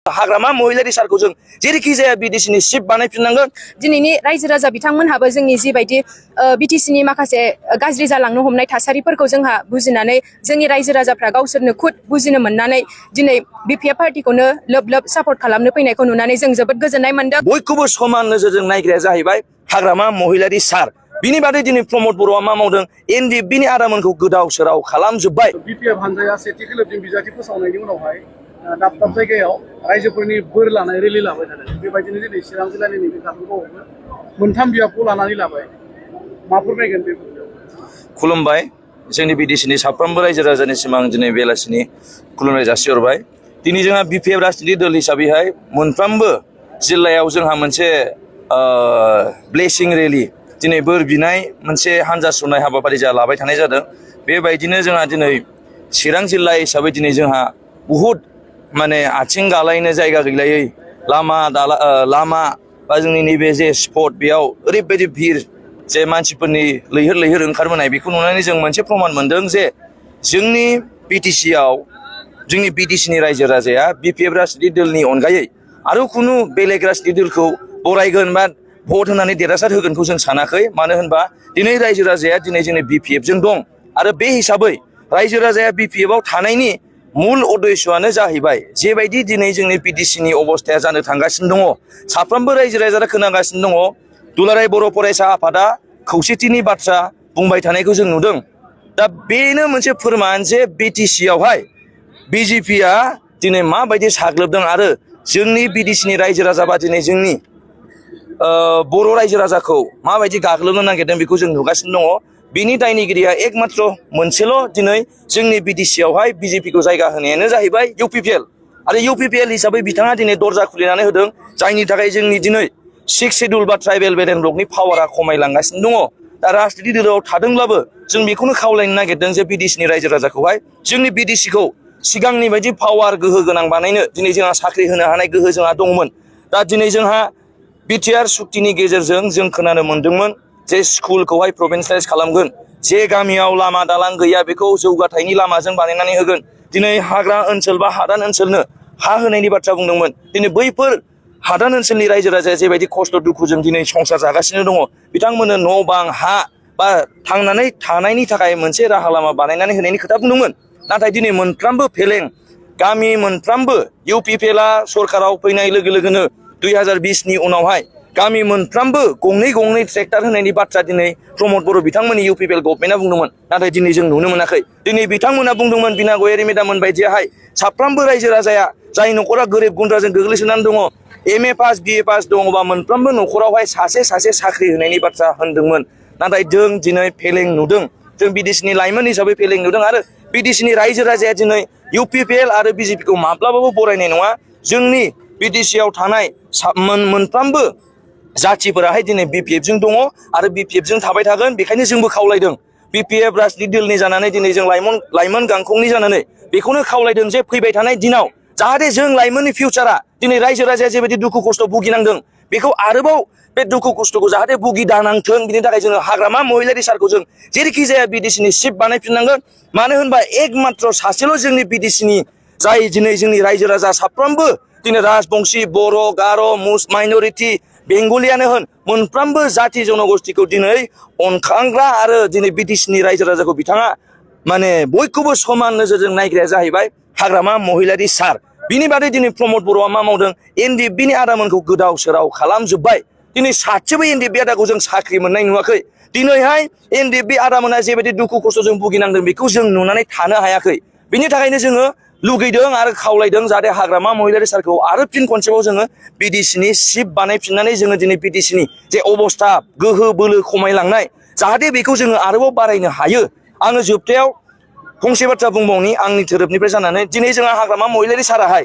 हाग्रामा महिलारि सारखौ जों जेरैखि जाया बिटिसिनि चिफ बानायफिननांगोन। दिनैनि रायजो राजा बिथांमोनहाबो जोंनि जिबायदि बिटिसिनि माखासे गाज्रि जालांनो हमनाय थासारिफोरखौ जोंहा बुजिनानै जोंनि रायजो राजाफ्रा गावसोरनो खुद बुजिनो मोननानै दिनै बिपिएफ पार्टिखौनो लोब लोब सापर्ट खालामनो फैनायखौ नुनानै जों जोबोद गोजोननाय मोनदों। बयखौबो समान नोजोरजों नायग्राया जाहैबाय हाग्रामा महिलारि सार। बिनि बादै दिनै प्रमद बर'आ मा मावदों? एनडिएफबिनि आदामोनखौ गोदाव सोराव खालामजोब्बाय। बिपिएफ हानजाया सेथि खोलोबजों बिजाथि फोसावनायनि उनावहाय दाब दाब जायगायाव रायजोफोरनि बोर लानाय रेलि लाबाय थादों। बेबायदिनो दिनै चिरां जिल्लानि नैबे काजलगावआवबो मोनथाम बियाबखौ लानानै लाबाय। मा फोरमायगोन बे? खुलुमबाय। जोंनि बिटिसिनि साफ्रोमबो रायजो राजानिसिम आं दिनै बेलासिनि खुलुमनाय जासिहरबाय। दिनै जोंहा बिपिएफ राजनिति दल हिसाबैहाय मोनफ्रोमबो जिल्लायाव जोंहा मोनसे ब्लेसिं रेलि दिनै बोर बिनाय मोनसे हानजा सुरनाय हाबाफारि जा लाबाय थानाय जादों। बेबायदिनो जोंहा दिनै चिरां जिल्ला हिसाबै दिनै जोंहा बुहुद माने आथिं गालायनो जायगा गैलायै लामा बा जोंनि नैबे जे स्पट बेयाव ओरैबायदि भिर जे मानसिफोरनि लैहोर लैहोर ओंखारबोनाय बेखौ नुनानै जों मोनसे प्रमान मोनदों जे जोंनि बिटिसिआव जोंनि बिटिसिनि रायजो राजाया बिपिएफ राजनिति दलनि अनगायै आरो खुनु बेलेग राजनिति दलखौ बरायगोन बा भट होनानै देरहासार होगोनखौ जों सानाखै। मानो होनबा दिनै रायजो राजाया दिनै जोंनि बिपिएफजों दं आरो बे हिसाबै रायजो राजाया बिपिएफआव थानायनि मुल उद्देश्यआनो जाहैबाय जेबायदि दिनै जोंनि बिटिसिनि अबस्थाया जानो थांगासिनो दङ। साफ्रोमबो रायजो राजाया खोनागासिनो दङ। दुलाराय बर' फरायसा आफादा खौसेथिनि बाथ्रा बुंबाय थानायखौ जों नुदों। दा बेनो मोनसे फोरमान जे बिटिसिआवहाय बिजेपिआ दिनै माबायदि साग्लोबदों आरो जोंनि बिटिसिनि रायजो राजाबा दिनै जोंनि बर' रायजो राजाखौ माबायदि गाग्लोबनो नागिरदों बेखौ जों नुगासिनो दङ। बिनि दायनिगिरिया एकमात्र मोनसेल' दिनै जोंनि बिटिसिआवहाय बिजेपिखौ जायगा होनायानो जाहैबाय इउपिपिएल आरो इउपिपिएल हिसाबै बिथाङा दिनै दरजा खुलिनानै होदों। जायनि थाखाय जोंनि दिनै 6 शेड्युल बा ट्राइबेल बेलेन ब्लकनि पावारा खमायलांगासिनो दङ। दा राजनिति दोलोआव थादोंब्लाबो जों बेखौनो खावलायनो नागिरदों जे बिटिसिनि रायजो राजाखौहाय जोंनि बिटिसिखौ सिगांनि बायदि पावार गोहो गोनां बानायनो दिनै जोंहा साख्रि होनो हानाय गोहो जोंहा दंमोन। दा दिनै जोंहा बिटिआर सुक्तिनि गेजेरजों जों खोनानो मोन्दोंमोन जे स्कुलखौहाय प्रभिन्सियेलाइज खालामगोन। जे गामियाव लामा दालां गैया बेखौ जौगाथायनि लामाजों बानायनानै होगोन। दिनै हाग्रा ओनसोल बा हादान ओनसोलनो हा होनायनि बाथ्रा बुंदोंमोन। दिनै बैफोर हादान ओनसोलनि रायजो राजाया जेबायदि खस्थ' दुखुजों दिनै संसार जागासिनो दङ बिथांमोननो न' बां हा बा थांनानै थानायनि थाखाय मोनसे राहा लामा बानायनानै होनायनि खोथा बुंदोंमोन। नाथाय दिनै मोनफ्रोमबो फेलें गामि मोनफ्रोमबो इउपिपिएलआ सरकाराव फैनाय लोगो लोगोनो 2020नि उनावहाय गामि मोनफ्रोमबो गंनै गंनै ट्रेक्टर होनायनि बाथ्रा दिनै प्रमद बर' बिथांमोननि इउपिपिएल गभर्नमेन्टआ बुंदोंमोन। नाथाय दिनै जों नुनो मोनाखै। दिनै बिथांमोना बुंदोंमोन बिना गयारि मेदामोन बायदियाहाय साफ्रोमबो रायजो राजाया जाय न'खरा गोरिब गुन्द्राजों गोग्लैसोनानै दङ एमए पास बिए पास दङबा मोनफ्रोमबो न'खरावहाय सासे सासे साख्रि होनायनि बाथ्रा होनदोंमोन। नाथाय जों दिनै फेलें नुदों। जों बिटिसिनि लाइमोन हिसाबै फेलें नुदों आरो बिटिसिनि रायजो राजाया दिनै इउपिपिएल आरो बिजेपिखौ माब्लाबाबो बरायनाय नङा। जोंनि बिटिसिआव थानाय मोनफ्रोमबो जाथिफोराहाय दिनै बिपिएफजों दङ आरो बिपिएफजों थाबाय थागोन। बेखायनो जोंबो खावलायदों बिपिएफ राजनिति दलनि जानानै दिनै जों लाइमोन गांखंनि जानानै बेखौनो खावलायदों जे फैबाय थानाय दिनाव जाहाथे जों लाइमोननि फिउचारा दिनै रायजो राजाया जेबायदि दुखु खस्थ' भुगिनांदों बेखौ आरोबाव बे दुखु खस्थ'खौ जाहाथे भुगिदानांथों बिनि थाखाय जोङो हाग्रामा महिलारि सारखौ जों जेरैखि जाया बिटिसिनि चिफ बानायफिननांगोन। मानो होनबा एकमात्र सासेल' जोंनि बिटिसिनि जाय दिनै जोंनि रायजो राजा साफ्रोमबो दिनै राजबंशी बर' गार' मुस माइन'रिटि बेंगलियानो होन मोनफ्रोमबो जाति जनगोष्ठीखौ दिनै अनखांग्रा आरो दिनै बिटिसिनि रायजो राजाखौ बिथाङा माने बयखौबो समान नोजोरजों नायग्राया जाहैबाय हाग्रामा महिलारि सार। बिनि बादै दिनै प्रमद बर'आ मा मावदों? एनडिएफबिनि आदामोनखौ गोदाव सोराव खालामजोब्बाय। दिनै सासेबो एनडिएफबि आदाखौ जों साख्रि मोननाय नुवाखै। दिनैहाय एनडिएफबि आदामोना जेबायदि दुखु खस्थ'जों भुगिनांदों बेखौ जों नुनानै थानो हायाखै। बिनि थाखायनो जोङो लुगैदों आरो खावलायदों जाहाथे हाग्रामा महिलारि सारखौ आरो फिन खनसेबाव जोङो बिटिसिनि चिफ बानायफिननानै जोङो दिनै बिटिसिनि जे अबस्था गोहो बोलो खमायलांनाय जाहाथे बेखौ जोङो आरोबाव बारायनो हायो। आङो जोबथायाव फंसे बाथ्रा बुंबावनि आंनि धोरोबनिफ्राय जानानै दिनै जोंहा हाग्रामा महिलारि साराहाय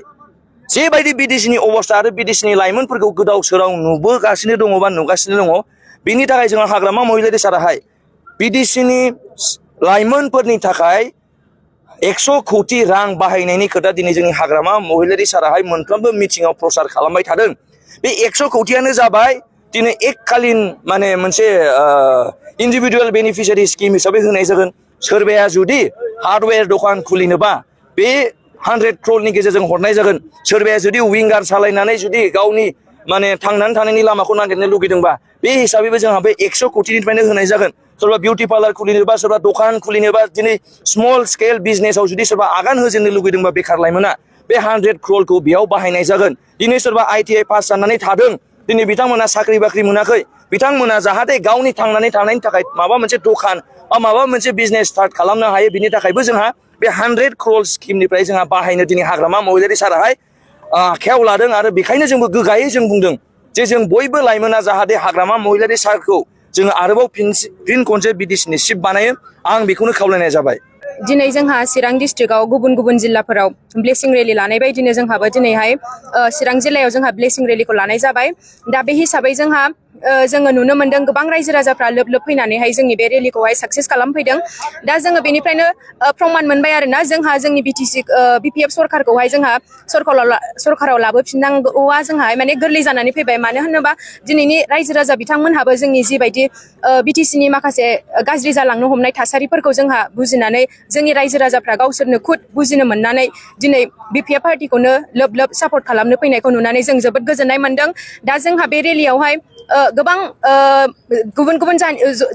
जेबायदि बिटिसिनि अबस्था आरो बिटिसिनि लाइमोनफोरखौ गोदाव सोराव नुबोगासिनो दङ बा नुगासिनो दङ बेनि थाखाय जोंहा हाग्रामा महिलारि साराहाय बिटिसिनि लाइमोनफोरनि थाखाय 100 कोटि रां बाहायनायनि खोथा दिनै जोंनि हाग्रामा महिलारि साराहाय मोनफ्रोमबो मिटिंआव प्रसार खालामबाय थादों। बे 100 कोटियानो जाबाय दिनै एककालीन माने मोनसे इन्डिभिजुवेल बेनिफिसियारि स्किम हिसाबै होनाय जागोन। सोरबाया जुदि हार्डवेयर दखान खुलिनोबा बे 100 crore गेजेरजों हरनाय जागोन सोरबाया जुदि विंगार सालायनानै जुदि गावनि माने थांनानै थानायनि लामाखौ नागिरनो लुगैदोंबा बे हिसाबैबो जोंहा बे 100 कोटिनिफ्रायनो होनाय जागोन सोरबा बिउटि पार्लार खुलिनोबा सोरबा दखान खुलिनोबा दिनै स्मल स्केल बिजनेसाव जुदि सोरबा आगान होजेननो लुगैदोंबा बेखार लाइमोना बे 100 crore बेयाव बाहायनाय जागोन दिनै सोरबा ITI पास जानानै थादों दिनै बिथांमोना साख्रि बाख्रि मोनाखै बिथांमोना जाहाथे गावनि थांनानै थानायनि थाखाय माबा मोनसे दखान बा माबा मोनसे बिजनेस स्टार्ट खालामनो हायो बिनि थाखायबो जोंहा बे 100 crore स्किमनिफ्राय जोंहा बाहायनो दिनै हाग्रामा महिलारि साराहाय आखायाव लादों आरो बेखायनो जोंबो गोगायै जों बुंदों जे जों बयबो लाइमोना जाहाथे हाग्रामा महिलारि सारखौ जोङो आरोबाव फिन खनसे बिटिसिनि चिफ बानायो आं बेखौनो खावलायनाय जाबाय दिनै जोंहा चिरां डिस्ट्रिक्टआव गुबुन गुबुन जिल्लाफोराव ब्लेसिं रेलि लानाय बायदिनो जोंहाबो दिनैहाय चिरां जिल्लायाव जोंहा ब्लेसिं रेलिखौ लानाय जाबाय दा बे हिसाबै जोंहा जोङो नुनो मोन्दों गोबां रायजो राजाफ्रा लोब लोब फैनानैहाय जोंनि बे रेलिखौहाय साक्सेस खालामफैदों दा जोङो बेनिफ्रायनो प्रमान मोनबाय आरोना जोंहा जोंनि बिपिएफ सरकारखौहाय जोंहा सरकाराव लाबोफिननांगौआ जोंहा माने गोरलै जानानै फैबाय मानो होनोबा दिनैनि रायजो राजा बिथांमोनहाबो जोंनि जिबायदि बिटिसिनि माखासे गाज्रि जालांनो हमनाय थासारिफोरखौ जोंहा बुजिनानै जोंनि रायजो राजाफ्रा गावसोरनो खुद बुजिनो मोननानै दिनै बिपिएफ पार्टिखौनो लोब लोब सापर्ट खालामनो फैनायखौ नुनानै जों जोबोद गोजोननाय मोनदों दा जोंहा बे रेलियावहाय गोबां गुबुन गुबुन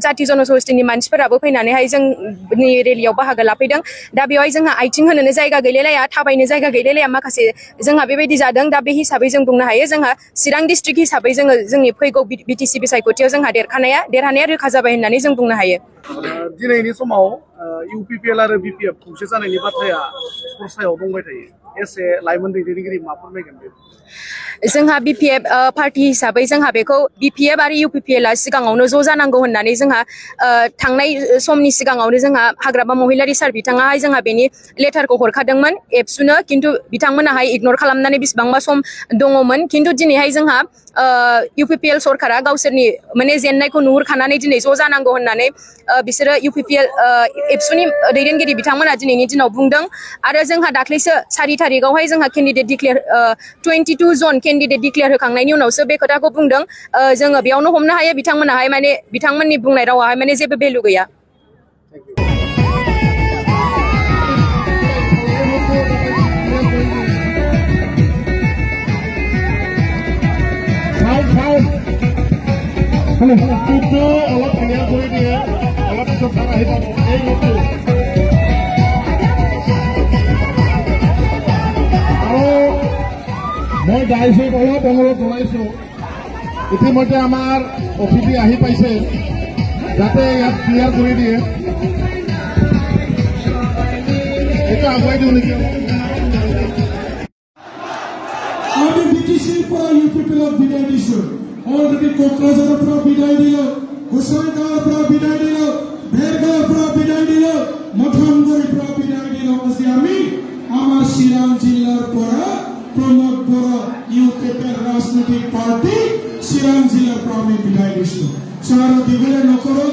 जाथि जन'गोष्ठीनि मानसिफोराबो फैनानैहाय जोंनि रेलियाव बाहागो लाफैदों दा बेवहाय जोंहा आथिं होनोनो जायगा गैलायलाया थाबायनो जायगा गैलायलाया माखासे जोंहा बेबायदि जादों दा बे हिसाबै जों बुंनो हायो जोंहा चिरां डिस्ट्रिक्ट हिसाबै जोङो जोंनि फैगौ बिटिसि बिसायख'थियाव जोंहा देरहानाया रोखा जाबाय होननानै जों बुंनो हायो दिनैनि समाव इउपिपिएल आरो बिपिएफ खौसे जानायनि बाथ्राया सरसायाव दंबाय थायो एसे लाइमोन दैदेनगिरि मा फोरमायगोन बे जोंहा बिपिएफ पार्टि हिसाबै जोंहा बेखौ बिपिएफ आरो इउपिपिएलआ सिगाङावनो ज' जानांगौ होननानै जोंहा थांनाय समनि सिगाङावनो जोंहा हाग्रामा महिलारि सार बिथाङाहाय जोंहा बेनि लेटारखौ हरखादोंमोन एबसुनो खिन्थु बिथांमोनाहाय इगनर खालामनानै बेसेबांबा सम दङमोन खिन्थु दिनैहाय जोंहा इउपिपिएल सरकारा गावसोरनि माने जेननायखौ नुहुरखानानै दिनै ज' जानांगौ होननानै बिसोरो इउपिपिएल एबसुनि दैदेनगिरि बिथांमोना दिनैनि दिनाव बुंदों आरो जोंहा दाख्लैसो 4 थारिखआवहाय जोंहा केन्डिडेट डिक्लेयार 22 जन केन्डिडेट डिक्लेयार होखांनायनि उनावसो बे खोथाखौ बुंदों जोङो बेयावनो हमनो हायो बिथांमोनाहाय माने बिथांमोननि बुंनाय रावाहाय माने जेबो भेलु गैया মই গাইছোঁ অলপ অনুৰোধ জনাইছোঁ ইতিমধ্যে আমাৰ অতিথি আহি পাইছে যাতে ইয়াত ক্লিয়াৰ কৰি দিয়ে এইটো আগুৱাই দিওঁ নেকি আমি বিটিচিৰ পৰা ইউপিপিএলক বিদায় দিছোঁ অলৰেডি কোকৰাঝাৰৰ পৰা বিদায় দিলোঁ গোসাইগাঁৱৰ পৰা বিদায় দিলোঁ ভেৰগাঁৱৰ পৰা বিদায় দিলোঁ মথানগুৰিৰ পৰা বিদায় দিলোঁ আজি আমি আমাৰ চিৰাং জিলাৰ পৰা প্রমোদ বড় ইউপিপিএল রাজনৈতিক পার্টি চিরাং জিলার প্রামী বিদায় দিছিল সারা দিগুলো নকরো